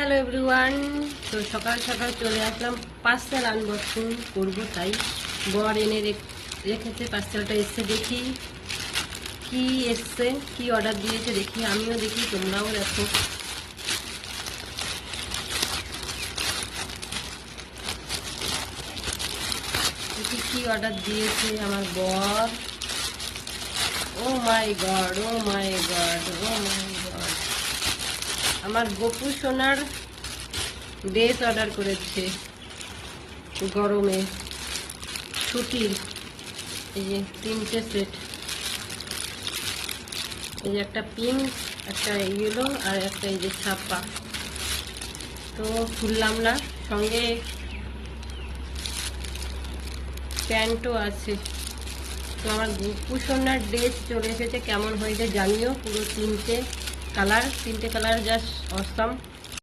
Hello everyone. তো সকাল সকাল চলে আসলাম, পার্সেল আনবক্সিং করবো, তাই বর এনে রেখেছে। পার্সেলটা এসছে, দেখি কি এসছে, কি অর্ডার দিয়েছে দেখি, আমিও দেখি, তোমরাও দেখো। দেখি কি অর্ডার দিয়েছে আমার বর। ও মাই গড, ও মাই গড, ও মাই গড, আমার গপু সোনার ড্রেস অর্ডার করেছে গরমে ছুটির। এই যে 3টে সেট, এই যে একটা পিঙ্ক, একটা ইয়েলো, আর একটা এই যে ছাপা। তো খুললাম না, সঙ্গে প্যান্টও আছে। তো আমার গপু সোনার ড্রেস চলে এসেছে, কেমন হয়েছে জানিও। পুরো 3টে কালার জাস্ট অসাম।